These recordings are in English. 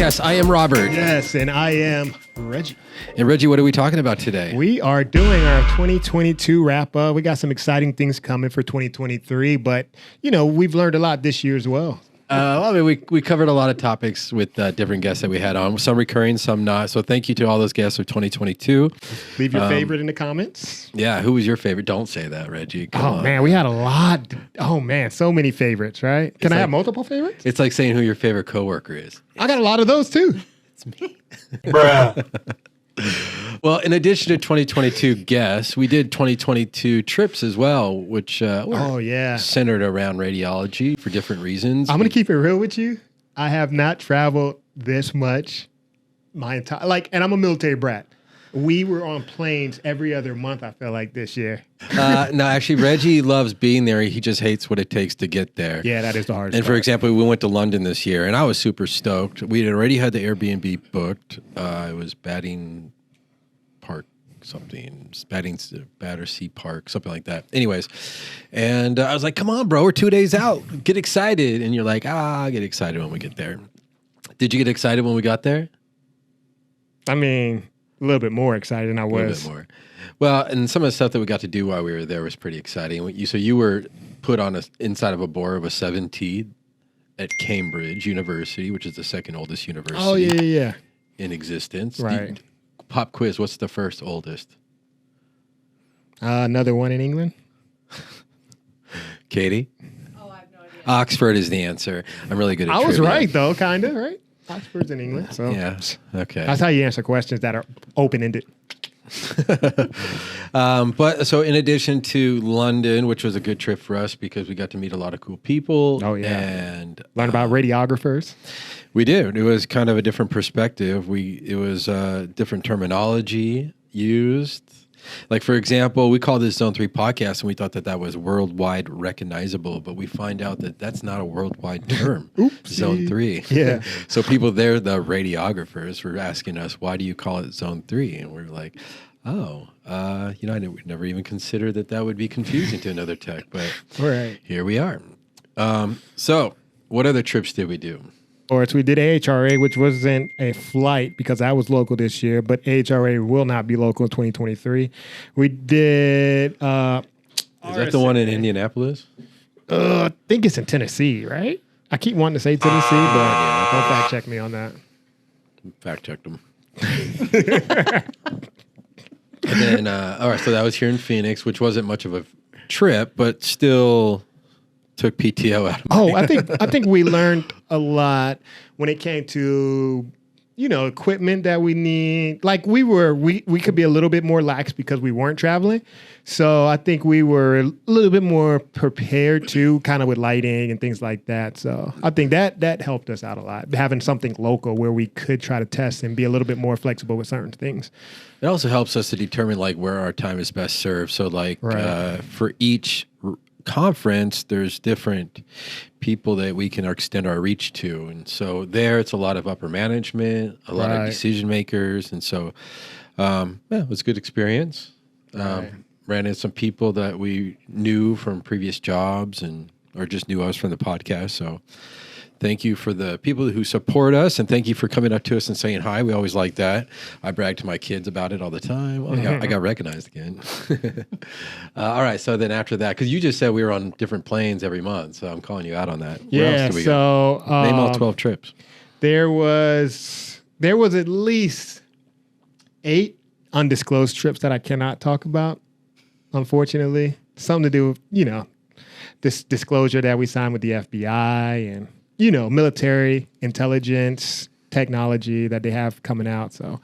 Podcast. I am Robert. Yes, and I am Reggie. And Reggie, what are we talking about today? We are doing our 2022 wrap up. We got some exciting things coming for 2023, but we've learned a lot this year as well. We covered a lot of topics with different guests that we had on, some recurring, some not. So thank you to all those guests of 2022. Leave your favorite in the comments. Yeah, who was your favorite? Don't say that, Reggie. Come on. Man, we had a lot. Oh man, so many favorites, right? Can I have multiple favorites? It's like saying who your favorite coworker is. I got a lot of those too. It's me. Bruh. Well, in addition to 2022 guests, we did 2022 trips as well, which were centered around radiology for different reasons. I'm going to keep it real with you. I have not traveled this much my entire, and I'm a military brat. We were on planes every other month, I feel like, this year. No, actually, Reggie loves being there. He just hates what it takes to get there. Yeah, that is the hardest And for example, we went to London this year, and I was super stoked. We had already had the Airbnb booked. It was Battersea Park, something like that. Anyways, and I was like, come on, bro, we're 2 days out. Get excited. And you're like, I'll get excited when we get there. Did you get excited when we got there? I mean, a little bit more excited than I was. A little bit more. Well, and some of the stuff that we got to do while we were there was pretty exciting. So you were put on inside of a bore of a 7T at Cambridge University, which is the second oldest university in existence. Right. Pop quiz, what's the first oldest? Another one in England. Katie? Oh, I have no idea. Oxford is the answer. I'm really good at trivia. I was right, though, kind of, right? Oxford's in England, so yeah, okay. That's how you answer questions that are open-ended. But so in addition to London, which was a good trip for us because we got to meet a lot of cool people. Oh, yeah. And learn about radiographers. We did. It was kind of a different perspective. It was different terminology used. Like, for example, we call this Zone3Podcast, and we thought that was worldwide recognizable, but we find out that that's not a worldwide term. Zone 3. Yeah. So people there, the radiographers, were asking us, why do you call it Zone 3? And we're like, I never even considered that would be confusing to another tech, but here we are. So what other trips did we do? Or we did AHRA, which wasn't a flight because I was local this year, but AHRA will not be local in 2023. We did... Is that the one in Indianapolis? I think it's in Tennessee, right? I keep wanting to say Tennessee, but don't fact check me on that. Fact checked them. And then, all right, so that was here in Phoenix, which wasn't much of a trip, but still... took PTO out of me. I think we learned a lot when it came to equipment that we need. Like we could be a little bit more lax because we weren't traveling. So I think we were a little bit more prepared too, kind of with lighting and things like that. So I think that helped us out a lot, having something local where we could try to test and be a little bit more flexible with certain things. It also helps us to determine where our time is best served. So for each conference, there's different people that we can extend our reach to, and so there it's a lot of upper management, a lot of decision makers, and so it was a good experience. Ran into some people that we knew from previous jobs or just knew us from the podcast. So thank you for the people who support us, and thank you for coming up to us and saying hi. We always like that. I brag to my kids about it all the time. I got recognized again. All right, so then after that, because you just said we were on different planes every month, so I'm calling you out on that. Where else did we go? Name all 12 trips. There was at least 8 undisclosed trips that I cannot talk about, unfortunately. Something to do with, this disclosure that we signed with the FBI and military intelligence technology that they have coming out. So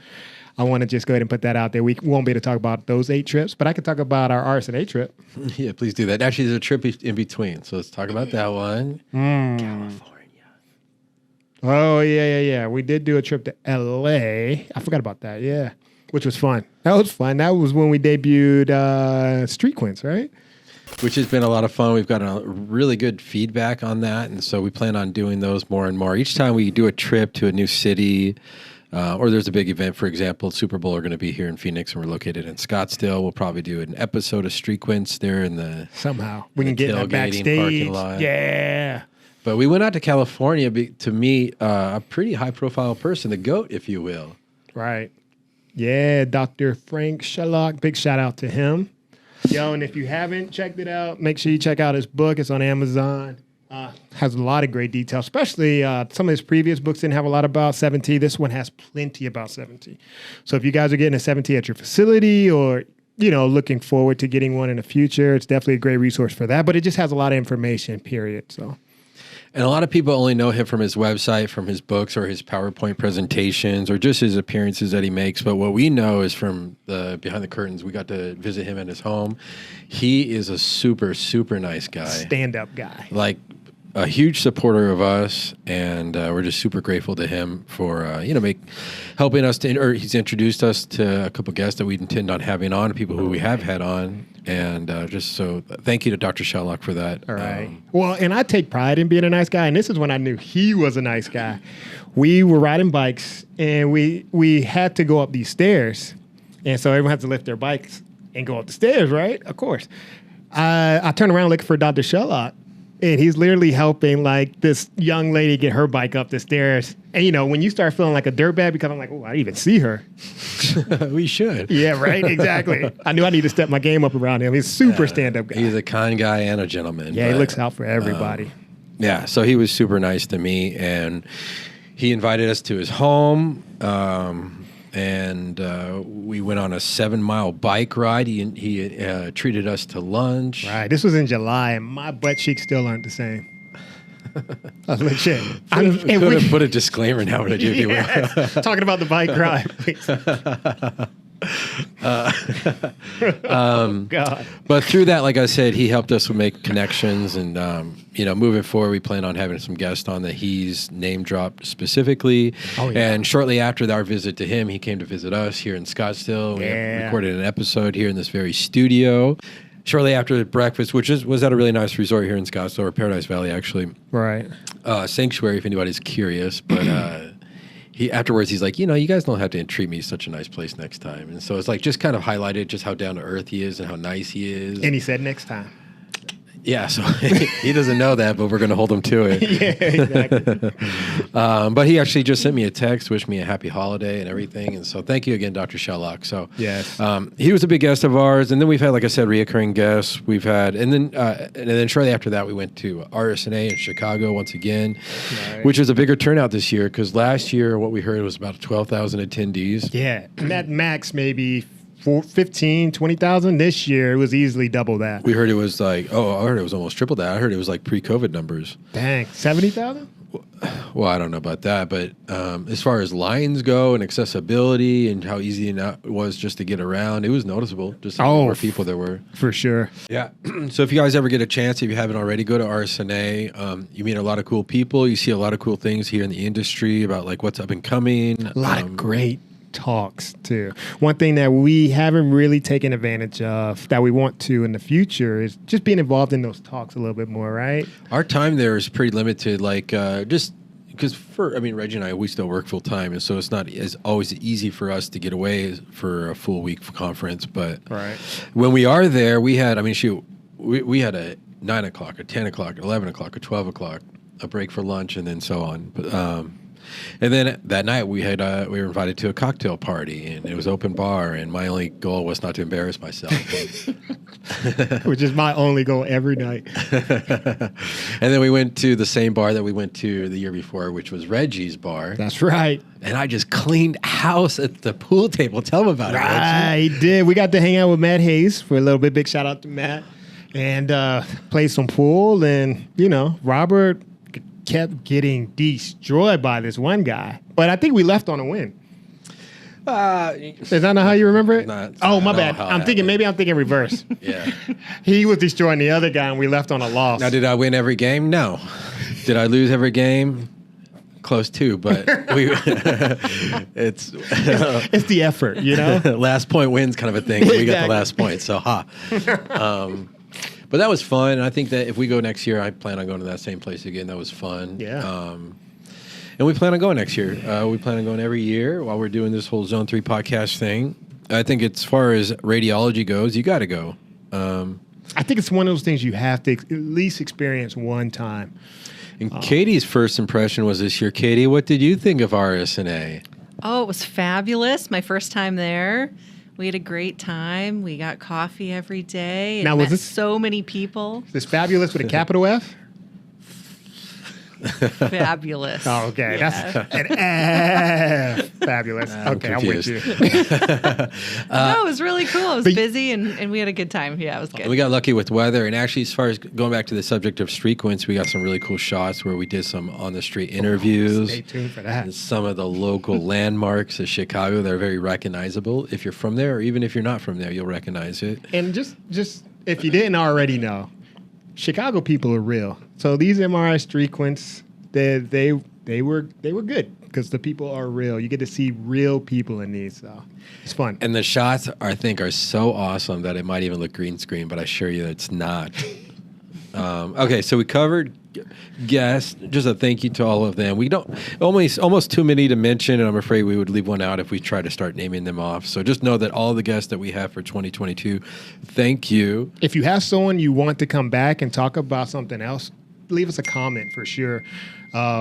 I want to just go ahead and put that out there. We won't be able to talk about those 8 trips, but I can talk about our RSNA trip. Yeah, please do that. Actually, there's a trip in between. So let's talk about that one. California. Oh, yeah. We did do a trip to LA. I forgot about that. Yeah. Which was fun. That was fun. That was when we debuted Street Quints, right? Which has been a lot of fun. We've gotten a really good feedback on that, and so we plan on doing those more and more. Each time we do a trip to a new city, or there's a big event, for example, Super Bowl are going to be here in Phoenix, and we're located in Scottsdale. We'll probably do an episode of Street Quints there in the somehow we can get that backstage. parking lot. Yeah, But we went out to California to meet a pretty high-profile person, the GOAT, if you will. Right. Yeah, Dr. Frank Sherlock. Big shout out to him. Yo, and if you haven't checked it out, make sure you check out his book. It's on Amazon. Has a lot of great details, especially some of his previous books didn't have a lot about 7T. This one has plenty about 7T. So if you guys are getting a 7T at your facility or, looking forward to getting one in the future, it's definitely a great resource for that. But it just has a lot of information, period. So. And a lot of people only know him from his website, from his books or his PowerPoint presentations or just his appearances that he makes. But what we know is from the behind the curtains. We got to visit him at his home. He is a super, super nice guy. Stand-up guy. Like a huge supporter of us. And we're just super grateful to him for, helping us he's introduced us to a couple guests that we intend on having on, people who we have had on. And just so thank you to Dr. Sherlock for that. All right. Well, and I take pride in being a nice guy. And this is when I knew he was a nice guy. We were riding bikes and we had to go up these stairs. And so everyone has to lift their bikes and go up the stairs, right? Of course. I turned around looking for Dr. Sherlock. And he's literally helping like this young lady get her bike up the stairs. And when you start feeling like a dirtbag because I'm like, oh, I didn't even see her. We should. Yeah, right. Exactly. I knew I need to step my game up around him. He's a super stand-up guy. He's a kind guy and a gentleman. Yeah, he looks out for everybody. Yeah, so he was super nice to me, and he invited us to his home. And we went on a 7-mile bike ride. He treated us to lunch. Right. This was in July, and my butt cheeks still aren't the same. That's legit. Could have put a disclaimer now, would you? Talking about the bike ride. God. But through that, like I said, he helped us make connections, and moving forward, we plan on having some guests on that he's name dropped specifically. Oh, yeah. And shortly after our visit to him, he came to visit us here in Scottsdale. Yeah. We recorded an episode here in this very studio. Shortly after breakfast, which was at a really nice resort here in Scottsdale, or Paradise Valley, actually. Right. Sanctuary, if anybody's curious, but. Afterwards, he's like, you guys don't have to treat me such a nice place next time. And so it's like just kind of highlighted just how down to earth he is and how nice he is. And he said next time. Yeah, so he doesn't know that, but we're going to hold him to it. Yeah, exactly. But he actually just sent me a text, wished me a happy holiday and everything. And so thank you again, Dr. Sherlock. So yes. He was a big guest of ours. And then we've had, like I said, reoccurring guests. We've had, and then shortly after that, we went to RSNA in Chicago once again, right. Which is a bigger turnout this year because last year, what we heard was about 12,000 attendees. Yeah, and that max maybe 15, 20,000. This year, it was easily double that. We heard it was like, I heard it was almost triple that. I heard it was like pre-COVID numbers. Dang, 70,000? Well, I don't know about that, but as far as lines go and accessibility and how easy it was just to get around, it was noticeable just how more people there were. For sure. Yeah. So if you guys ever get a chance, if you haven't already, go to RSNA. You meet a lot of cool people. You see a lot of cool things here in the industry about like what's up and coming. A lot of great talks too. One thing that we haven't really taken advantage of that we want to in the future is just being involved in those talks a little bit more, right? Our time there is pretty limited, like just because Reggie and I, we still work full time, and so it's not as always easy for us to get away for a full week conference. But right. When we are there, we had, we had a 9 o'clock, a 10 o'clock, 11 o'clock, a 12 o'clock, a break for lunch, and then so on. But and then that night we were invited to a cocktail party, and it was open bar, and my only goal was not to embarrass myself. Which is my only goal every night. And then we went to the same bar that we went to the year before, which was Reggie's bar. That's right. And I just cleaned house at the pool table. Tell them about it, Reggie. I did. We got to hang out with Matt Hayes for a little bit. Big shout out to Matt. And play some pool, and, Robert kept getting destroyed by this one guy. But I think we left on a win. Is that not how you remember it? My bad. I'm thinking reverse. Yeah. He was destroying the other guy, and we left on a loss. Now, did I win every game? No. Did I lose every game? Close to, but it's the effort, Last point wins kind of a thing. Exactly. We got the last point, so But that was fun, and I think that if we go next year, I plan on going to that same place again. That was fun. Yeah. And we plan on going next year. We plan on going every year while we're doing this whole Zone 3 podcast thing. I think as far as radiology goes, you got to go. I think it's one of those things you have to at least experience one time. And Katie's first impression was this year. Katie, what did you think of RSNA? Oh, it was fabulous. My first time there. We had a great time. We got coffee every day. And now, was this so many people? Is this fabulous with a capital F? Fabulous. Oh, okay. Yeah. That's an F. Fabulous. Okay, confused. I'm with you. No, it was really cool. It was busy, and we had a good time. Yeah, it was good. We got lucky with weather. And actually, as far as going back to the subject of strequence, we got some really cool shots where we did some on-the-street interviews. Stay tuned for that. And some of the local landmarks of Chicago that are very recognizable. If you're from there, or even if you're not from there, you'll recognize it. And just if you didn't already know, Chicago people are real. So these MRI strequence, they were good because the people are real. You get to see real people in these, so it's fun. And the shots, I think, are so awesome that it might even look green screen, but I assure you it's not. Okay, so we covered guests. Just a thank you to all of them. We don't almost too many to mention, and I'm afraid we would leave one out if we try to start naming them off. So just know that all the guests that we have for 2022, thank you. If you have someone you want to come back and talk about something else, leave us a comment for sure.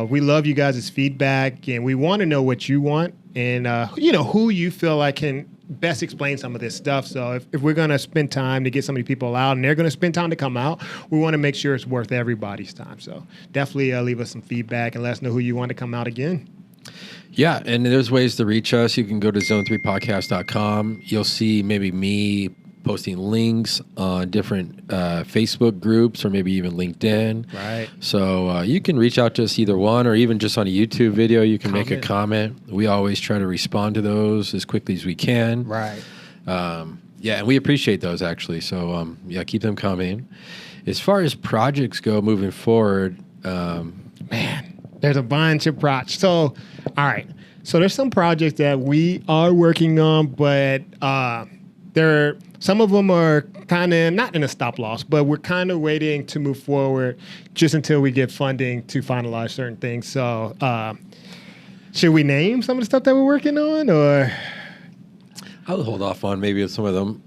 We love you guys' feedback, and we want to know what you want and who you feel like can best explain some of this stuff. So if we're going to spend time to get some of these people out and they're going to spend time to come out, we want to make sure it's worth everybody's time. So definitely leave us some feedback and let us know who you want to come out again. Yeah, and there's ways to reach us. You can go to zone3podcast.com. You'll see maybe me posting links on different Facebook groups or maybe even LinkedIn. Right. So you can reach out to us either one, or even just on a YouTube video, you can make a comment. We always try to respond to those as quickly as we can. Right. Yeah, and we appreciate those actually. So yeah, keep them coming. As far as projects go moving forward, man, there's a bunch of projects. So, all right. So there's some projects that we are working on, but some of them are kind of not in a stop loss, but we're kind of waiting to move forward just until we get funding to finalize certain things. So should we name some of the stuff that we're working on, or? I'll hold off on maybe some of them.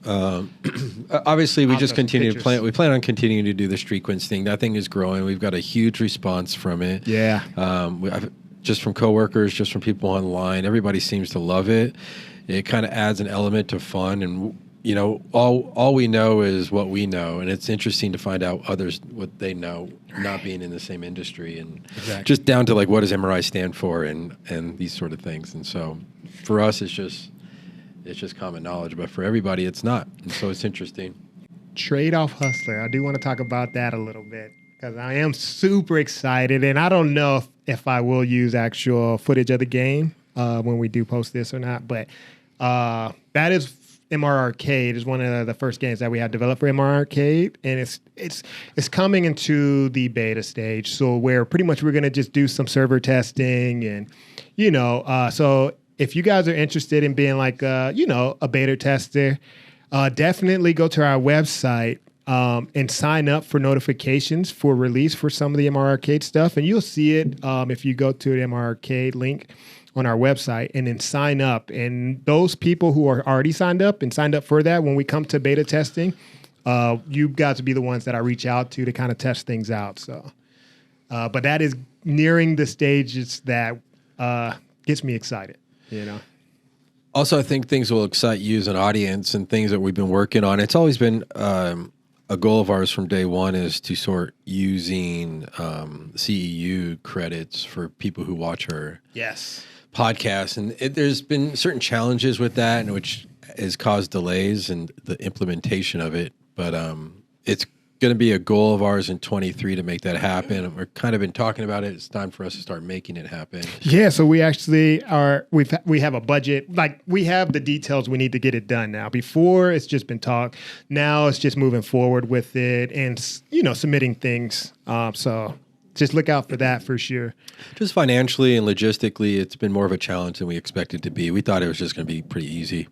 Obviously, we just continue to plan. We plan on continuing to do the strequence thing. That thing is growing. We've got a huge response from it. Yeah. Just from coworkers, just from people online, everybody seems to love it. It kind of adds an element of fun, and all we know is what we know, and it's interesting to find out others what they know, not being in the same industry, and just down to like what does MRI stand for, and these sort of things. And so, for us, it's just common knowledge, but for everybody, it's not. And so it's interesting. Trade-off hustler. I do want to talk about that a little bit because I am super excited, and I don't know if I will use actual footage of the game when we do post this or not, but that is MR Arcade is one of the first games that we have developed for MR Arcade, and it's coming into the beta stage. So where pretty much we're gonna just do some server testing, and so if you guys are interested in being like a beta tester, definitely go to our website and sign up for notifications for release for some of the MR Arcade stuff, and you'll see it if you go to the MR Arcade link on our website and then sign up. And those people who are already signed up for that, when we come to beta testing, you guys will be the ones that I reach out to kind of test things out. So, but that is nearing the stages that gets me excited, Also, I think things will excite you as an audience, and things that we've been working on. It's always been a goal of ours from day one is to sort using CEU credits for people who watch our podcast. And there's been certain challenges with that, and which has caused delays in the implementation of it. But it's going to be a goal of ours in 23 to make that happen. We're kind of been talking about it. It's time for us to start making it happen. Yeah, so we actually we have a budget. Like, we have the details we need to get it done now. Before, it's just been talk. Now it's just moving forward with it and, submitting things. So just look out for that for sure. Just financially and logistically, it's been more of a challenge than we expected to be. We thought it was just going to be pretty easy.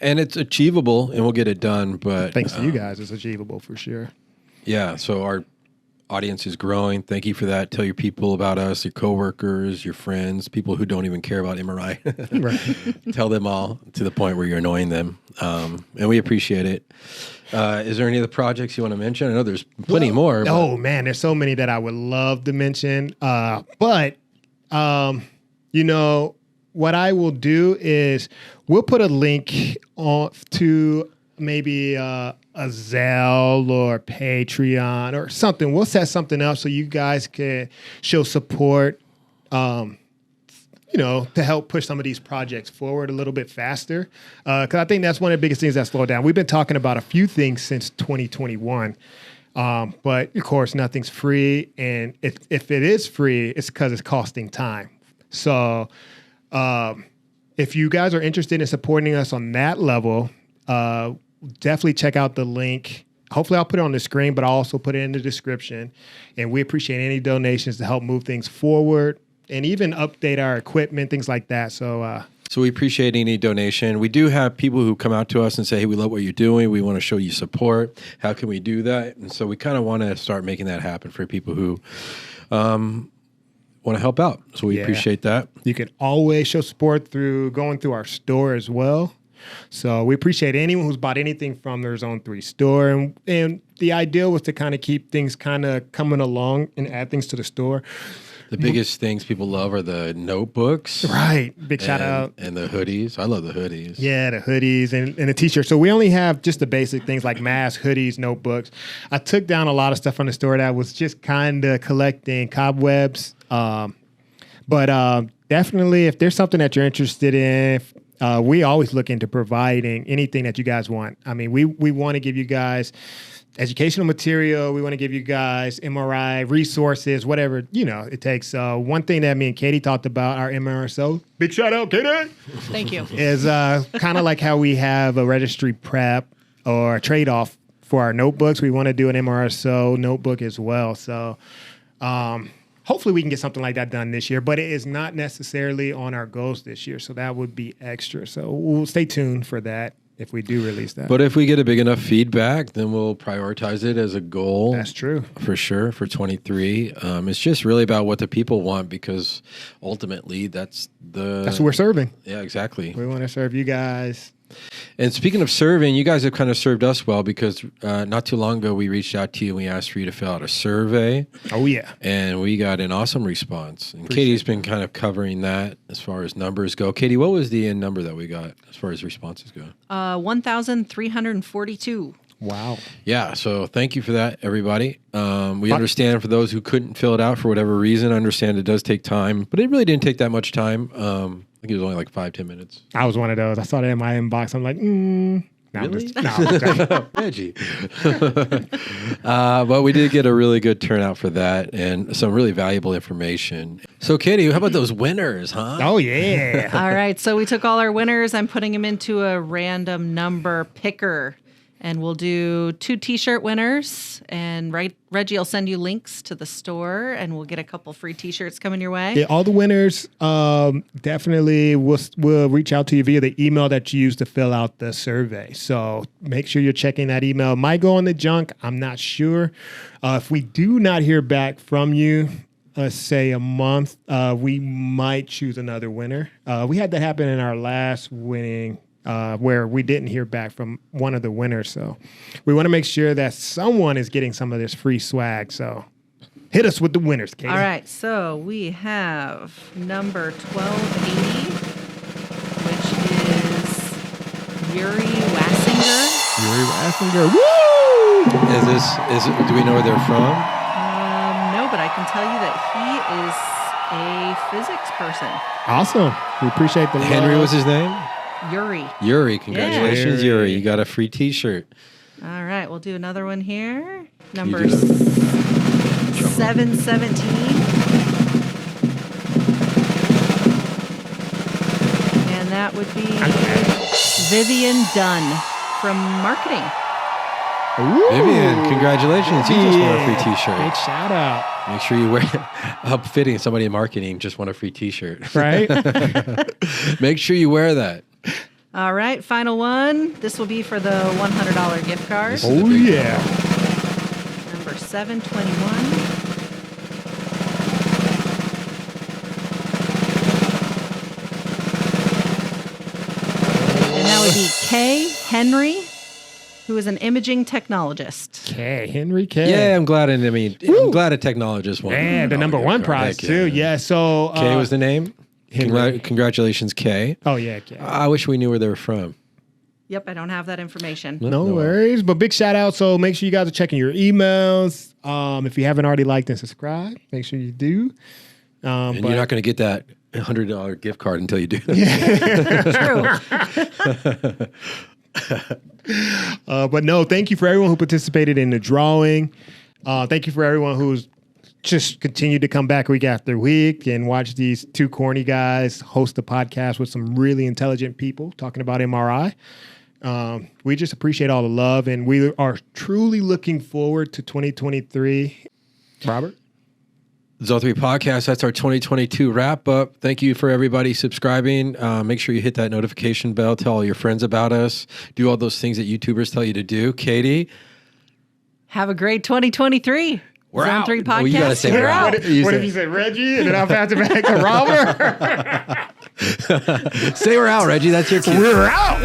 And it's achievable, and we'll get it done. But thanks to you guys, it's achievable for sure. Yeah. So audience is growing. Thank you for that. Tell your people about us, your coworkers, your friends, people who don't even care about MRI. Right. Tell them all to the point where you're annoying them. And we appreciate it. Is there any other projects you want to mention? I know there's plenty more. But... Oh, man, there's so many that I would love to mention. But what I will do is we'll put a link on to maybe a Zelle or Patreon or something. We'll set something up so you guys can show support, to help push some of these projects forward a little bit faster. Because I think that's one of the biggest things that slowed down. We've been talking about a few things since 2021. But of course, nothing's free. And if it is free, it's because it's costing time. So if you guys are interested in supporting us on that level, definitely check out the link. Hopefully I'll put it on the screen, but I'll also put it in the description. And we appreciate any donations to help move things forward and even update our equipment, things like that. So we appreciate any donation. We do have people who come out to us and say, hey, we love what you're doing. We want to show you support. How can we do that? And so we kind of want to start making that happen for people who want to help out. So we appreciate that. You can always show support through going through our store as well. So we appreciate anyone who's bought anything from their Zone3 store. And the idea was to kind of keep things kind of coming along and add things to the store. The biggest things people love are the notebooks. Right. Big shout out. And the hoodies. I love the hoodies. Yeah, the hoodies and the t-shirts. So we only have just the basic things like masks, hoodies, notebooks. I took down a lot of stuff from the store that was just kind of collecting cobwebs. But definitely, if there's something that you're interested in, we always look into providing anything that you guys want. I mean, we want to give you guys educational material. We want to give you guys MRI resources, whatever, it takes. One thing that me and Katie talked about, our MRSO, big shout out, Katie. Thank you. Is kind of like how we have a registry prep or a trade-off for our notebooks. We want to do an MRSO notebook as well. So hopefully we can get something like that done this year, but it is not necessarily on our goals this year. So that would be extra. So we'll stay tuned for that if we do release that. But if we get a big enough feedback, then we'll prioritize it as a goal. That's true. For sure, for 23. It's just really about what the people want, because ultimately that's what we're serving. Yeah, exactly. We want to serve you guys. And speaking of serving, you guys have kind of served us well, because not too long ago we reached out to you and we asked for you to fill out a survey. Oh, yeah. And we got an awesome response. And Katie's been kind of covering that as far as numbers go. Katie, what was the end number that we got as far as responses go? 1,342. Wow. Yeah, so thank you for that, everybody. We understand for those who couldn't fill it out for whatever reason. I understand it does take time, but it really didn't take that much time. I think it was only like 5-10 minutes. I was one of those. I saw that in my inbox. I'm like, No, really? No. Reggie. But we did get a really good turnout for that and some really valuable information. So, Katie, how about those winners, huh? Oh, yeah. All right. So we took all our winners. I'm putting them into a random number picker. And we'll do 2 T-shirt winners. And Reggie will send you links to the store, and we'll get a couple free T-shirts coming your way. Yeah, all the winners definitely will reach out to you via the email that you used to fill out the survey. So make sure you're checking that email. It might go in the junk. I'm not sure. If we do not hear back from you, let's say a month, we might choose another winner. We had that happen in our last winning where we didn't hear back from one of the winners. So we want to make sure that someone is getting some of this free swag. So hit us with the winners, Katie. All right. So we have number 1280, which is Yuri Wassinger. Yuri Wassinger. Woo! Do we know where they're from? No, but I can tell you that he is a physics person. Awesome. We appreciate the Henry love. Was his name? Yuri, congratulations, Yeah. Yuri. You got a free T-shirt. All right, we'll do another one here. Number 717. And that would be Vivian Dunn from marketing. Ooh. Vivian, congratulations. You just won a free T-shirt. Big shout out. Make sure you wear upfitting. Somebody in marketing just won a free T-shirt. Right? Make sure you wear that. All right, final one. This will be for the $100 gift card. Oh, yeah. Number 721. That would be Kay Henry, who is an imaging technologist. Kay Henry Kay. Yeah, I'm glad. I'm glad a technologist won. Man, the number one prize too. Yeah. So Kay was the name. Congratulations, Kay. Oh yeah, Kay. I wish we knew where they were from. Yep, I don't have that information. No worries. But big shout out. So make sure you guys are checking your emails. If you haven't already liked and subscribed, make sure you do. And you're not going to get that $100 gift card until you do that. True. But no, thank you for everyone who participated in the drawing. Thank you for everyone who's just continued to come back week after week and watch these two corny guys host a podcast with some really intelligent people talking about MRI. We just appreciate all the love, and we are truly looking forward to 2023. Robert? Zone3Podcast, that's our 2022 wrap up. Thank you for everybody subscribing. Make sure you hit that notification bell. Tell all your friends about us. Do all those things that YouTubers tell you to do. Katie? Have a great 2023. We're Zone out. 3 Podcast. Oh, you got to say we're out. What if you said Reggie and then I'll pass it back to Robert? Say we're out, Reggie. That's your cue. We're out.